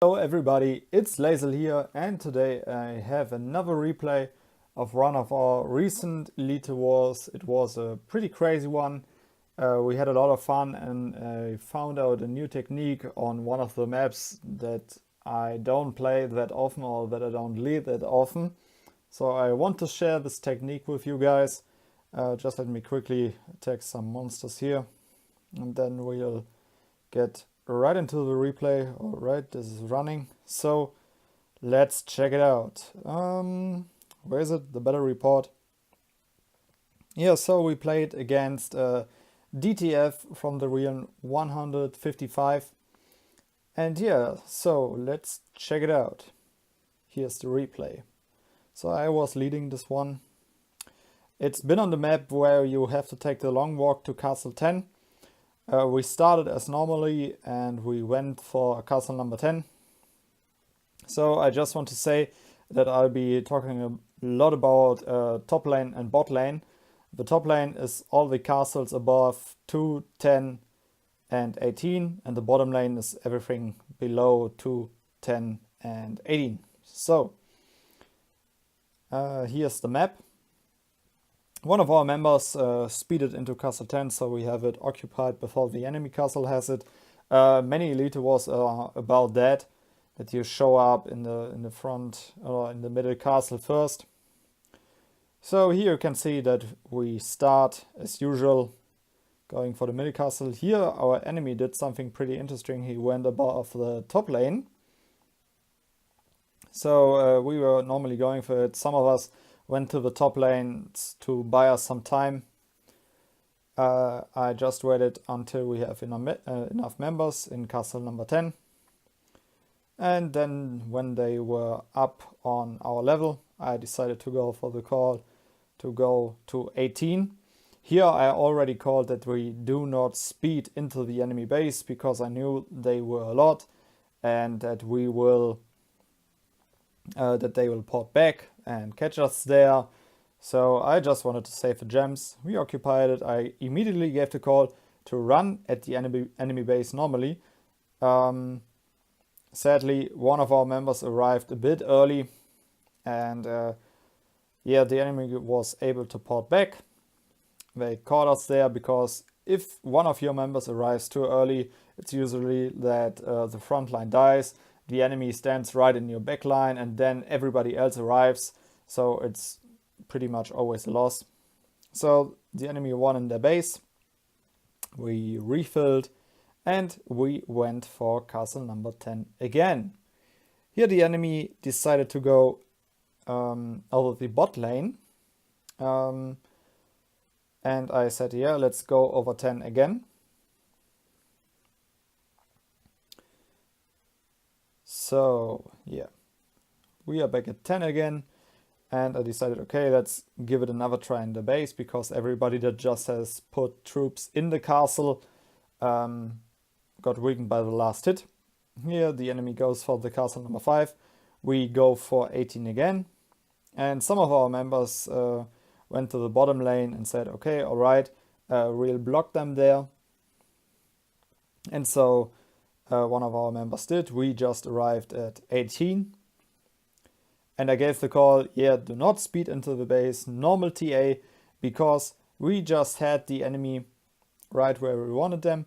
Hello everybody, it's Lazel here, and today I have another replay of one of our recent Elite Wars. It was a pretty crazy one. We had a lot of fun, and I found out a new technique on one of the maps that I don't play that often, or that I don't lead that often. So I want to share this technique with you guys. Just let me quickly attack some monsters here, and then we'll get right into the replay. All right, this is running, so let's check it out. Where is it? The battle report. Yeah, so we played against DTF from the region 155, and yeah, so let's check it out. Here's the replay. So I was leading this one. It's been on the map where you have to take the long walk to Castle 10. We started as normally and we went for castle number 10. So I just want to say that I'll be talking a lot about top lane and bot lane. The top lane is all the castles above 2, 10 and 18, and the bottom lane is everything below 2, 10 and 18. So here's the map. One of our members speeded into castle 10, so we have it occupied before the enemy castle has it. Many Elite Wars are about that you show up in the front or in the middle castle first. So here you can see that we start as usual going for the middle castle. Here our enemy did something pretty interesting. He went above the top lane. So we were normally going for it. Some of us went to the top lane to buy us some time. I just waited until we have enough members in castle number 10. And then when they were up on our level, I decided to go for the call to go to 18. Here I already called that we do not speed into the enemy base, because I knew they were a lot and that we will that they will port back and catch us there. So I just wanted to save the gems. We occupied it. I immediately gave the call to run at the enemy base normally. Sadly, one of our members arrived a bit early, and yeah, the enemy was able to port back. They caught us there, because if one of your members arrives too early, it's usually that the front line dies. The enemy stands right in your back line, and then everybody else arrives. So it's pretty much always a loss. So the enemy won in their base. We refilled and we went for castle number 10 again. Here the enemy decided to go out of the bot lane. And I said, yeah, let's go over 10 again. So yeah, we are back at 10 again, and I decided, okay, let's give it another try in the base, because everybody that just has put troops in the castle got weakened by the last hit. Here the enemy goes for the castle number 5. We go for 18 again, and some of our members went to the bottom lane and said, okay, all right, we'll block them there. And so one of our members did. We just arrived at 18. And I gave the call, yeah, do not speed into the base, normal TA, because we just had the enemy right where we wanted them.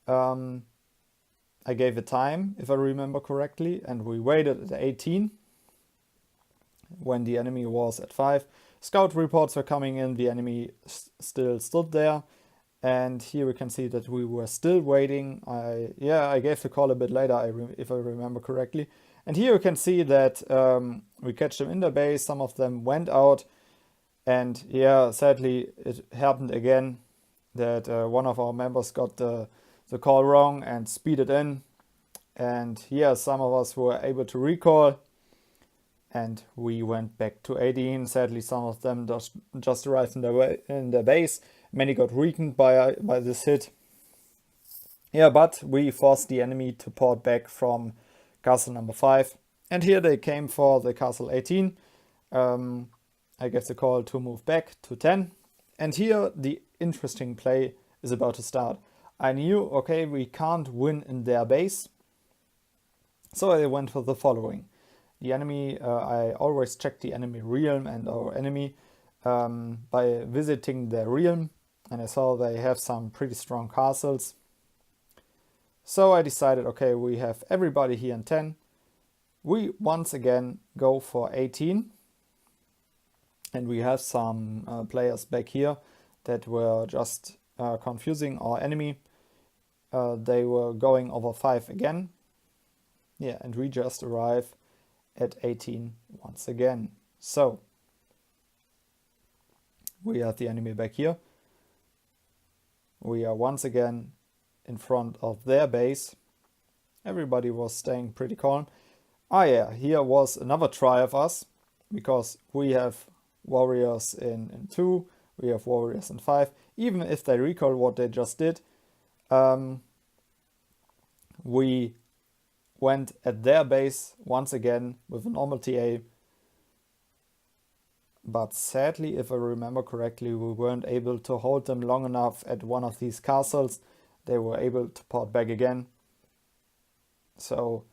I gave a time, if I remember correctly, and we waited at 18 when the enemy was at 5. Scout reports were coming in, the enemy still stood there. And here we can see that we were still waiting. I gave the call a bit later, if I remember correctly. And here you can see that we catch them in the base. Some of them went out. And yeah, sadly, it happened again that one of our members got the call wrong and speeded in. And yeah, some of us were able to recall. And we went back to 18. Sadly, some of them just arrived in their base. Many got weakened by this hit. Yeah, but we forced the enemy to port back from castle number 5. And here they came for the castle 18. I gave the call to move back to 10. And here the interesting play is about to start. I knew, okay, we can't win in their base. So I went for the following. The enemy, I always check the enemy realm and our enemy by visiting their realm, and I saw they have some pretty strong castles. So I decided, okay, we have everybody here in 10. We once again go for 18. And we have some players back here that were just confusing our enemy. They were going over 5 again. Yeah, and we just arrive at 18 once again. So we have the enemy back here. We are once again in front of their base. Everybody was staying pretty calm. Ah yeah, here was another try of us, because we have warriors in 2, we have warriors in 5. Even if they recall what they just did, we went at their base once again with a normal TA. But sadly, if I remember correctly, we weren't able to hold them long enough at one of these castles. They were able to port back again. So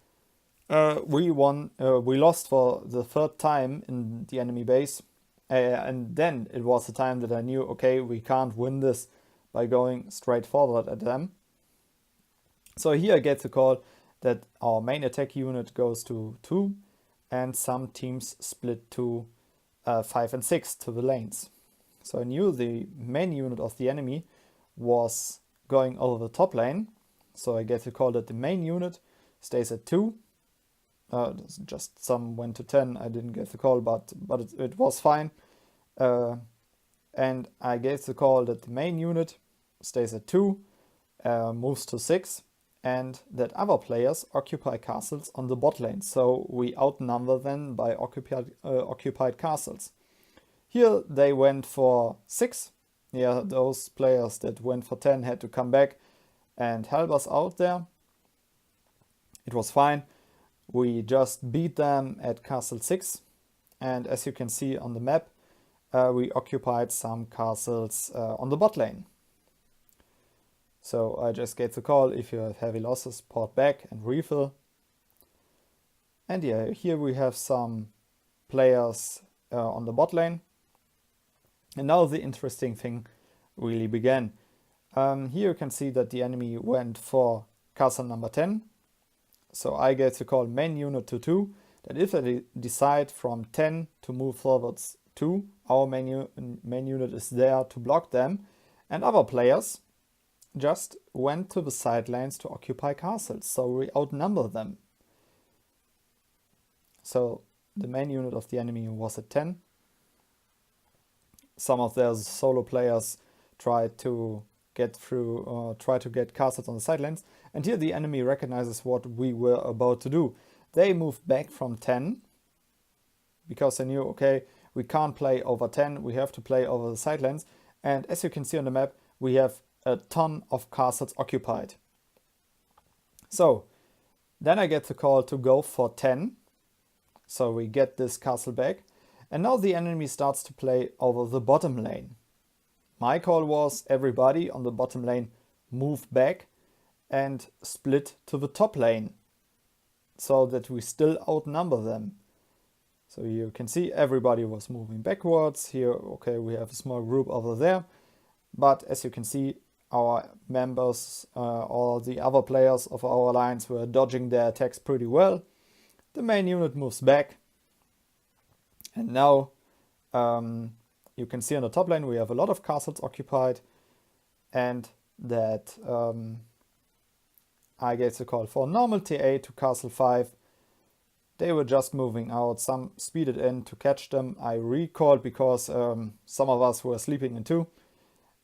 we won. We lost for the 3rd time in the enemy base. And then it was the time that I knew, okay, we can't win this by going straight forward at them. So here I get the call that our main attack unit goes to 2 and some teams split to 5 and 6 to the lanes. So I knew the main unit of the enemy was going over the top lane. So I get the call that the main unit stays at 2. Just some went to 10. I didn't get the call, but it was fine. And I gave the call that the main unit stays at 2, moves to 6, and that other players occupy castles on the bot lane. So we outnumber them by occupied castles. Here they went for 6. Yeah, those players that went for 10 had to come back and help us out there. It was fine. We just beat them at castle 6, and as you can see on the map, we occupied some castles on the bot lane. So I just gave the call, if you have heavy losses, port back and refill. And yeah, here we have some players on the bot lane. And now the interesting thing really began. Here you can see that the enemy went for castle number 10. So I get to call main unit to 2, that if they decide from 10 to move forwards 2, our main unit is there to block them, and other players just went to the side lanes to occupy castles, so we outnumber them. So the main unit of the enemy was at 10. Some of their solo players tried to get through, try to get castles on the side lanes, and here the enemy recognizes what we were about to do. They moved back from 10 because they knew, okay, we can't play over 10, we have to play over the side lanes. And as you can see on the map, we have a ton of castles occupied. So then I get the call to go for 10. So we get this castle back. And now the enemy starts to play over the bottom lane. My call was everybody on the bottom lane move back and split to the top lane so that we still outnumber them. So you can see everybody was moving backwards. Here, okay, we have a small group over there. But as you can see, our members, all the other players of our alliance were dodging their attacks pretty well. The main unit moves back. And now you can see on the top lane we have a lot of castles occupied, and that I gave the call for normal TA to castle 5. They were just moving out, some speeded in to catch them. I recalled because some of us were sleeping in 2.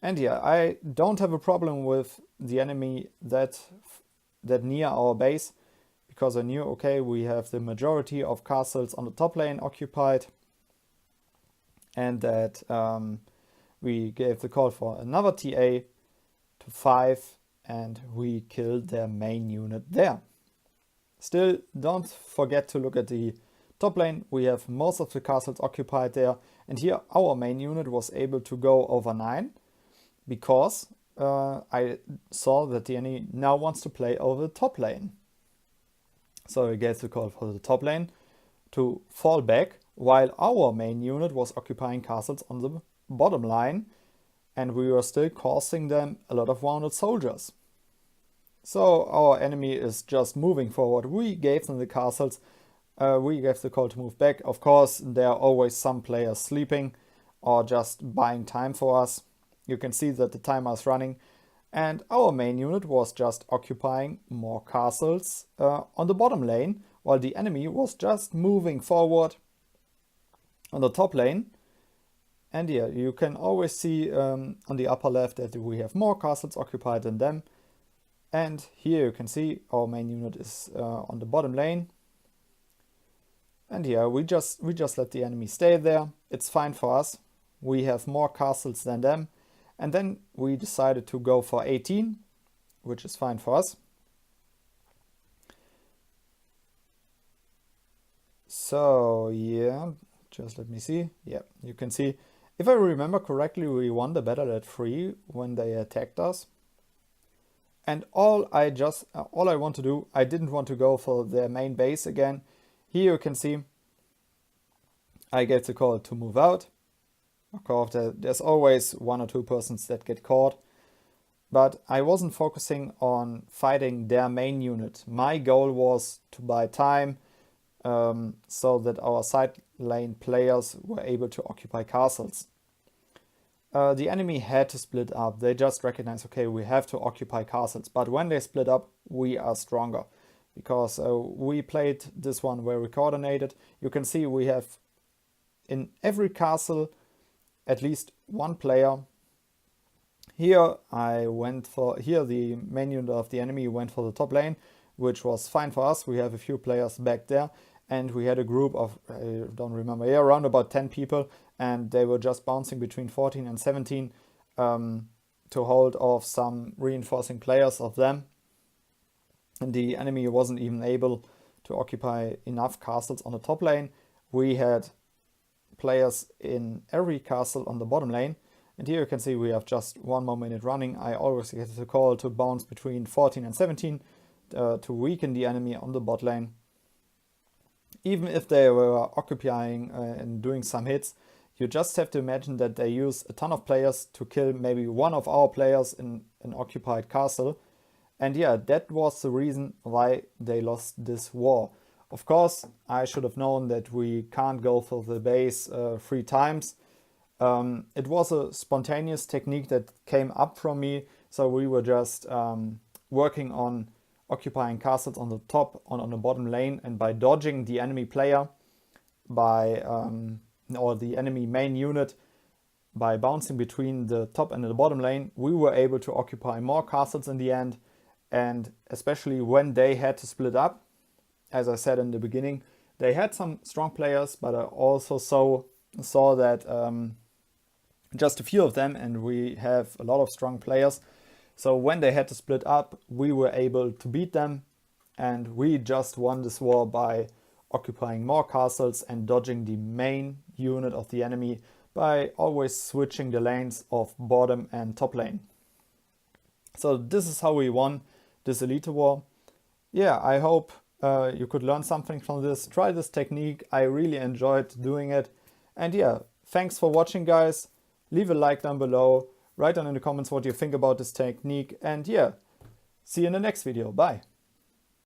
And yeah, I don't have a problem with the enemy that near our base, because I knew, okay, we have the majority of castles on the top lane occupied, and that we gave the call for another TA to 5, and we killed their main unit there. Still, don't forget to look at the top lane. We have most of the castles occupied there, and here our main unit was able to go over 9, because I saw that the enemy now wants to play over the top lane. So he gave the call for the top lane to fall back while our main unit was occupying castles on the bottom line, and we were still causing them a lot of wounded soldiers. So our enemy is just moving forward. We gave them the castles. We gave the call to move back. Of course, there are always some players sleeping or just buying time for us. You can see that the timer is running. And our main unit was just occupying more castles on the bottom lane, while the enemy was just moving forward on the top lane. And yeah, you can always see on the upper left that we have more castles occupied than them. And here you can see our main unit is on the bottom lane. And yeah, we just let the enemy stay there. It's fine for us. We have more castles than them. And then we decided to go for 18, which is fine for us. So yeah, just let me see. Yeah, you can see, if I remember correctly, we won the battle at 3 when they attacked us. And all I want to do, I didn't want to go for their main base again. Here you can see I get the call to move out. Of course, there's always 1 or 2 persons that get caught. But I wasn't focusing on fighting their main unit. My goal was to buy time so that our side lane players were able to occupy castles. The enemy had to split up. They just recognized, okay, we have to occupy castles. But when they split up, we are stronger. Because we played this one very coordinated. You can see we have in every castle at least 1 player. Here the main unit of the enemy went for the top lane, which was fine for us. We have a few players back there, and we had a group of, I don't remember, yeah, around about 10 people, and they were just bouncing between 14 and 17 to hold off some reinforcing players of them. And the enemy wasn't even able to occupy enough castles on the top lane. We had players in every castle on the bottom lane. And here you can see we have just 1 more minute running. I always get the call to bounce between 14 and 17 to weaken the enemy on the bot lane. Even if they were occupying and doing some hits, you just have to imagine that they use a ton of players to kill maybe 1 of our players in an occupied castle. And yeah, that was the reason why they lost this war. Of course, I should have known that we can't go for the base 3 times. It was a spontaneous technique that came up from me. So we were just working on occupying castles on the top, on the bottom lane, and by dodging the enemy player, or the enemy main unit, by bouncing between the top and the bottom lane, we were able to occupy more castles in the end. And especially when they had to split up, as I said in the beginning, they had some strong players, but I also saw that just a few of them, and we have a lot of strong players. So when they had to split up, we were able to beat them, and we just won this war by occupying more castles and dodging the main unit of the enemy by always switching the lanes of bottom and top lane. So this is how we won this Elite War. Yeah, I hope you could learn something from this. Try this technique. I really enjoyed doing it. And yeah, thanks for watching, guys. Leave a like down below. Write down in the comments what you think about this technique. And yeah, see you in the next video. Bye.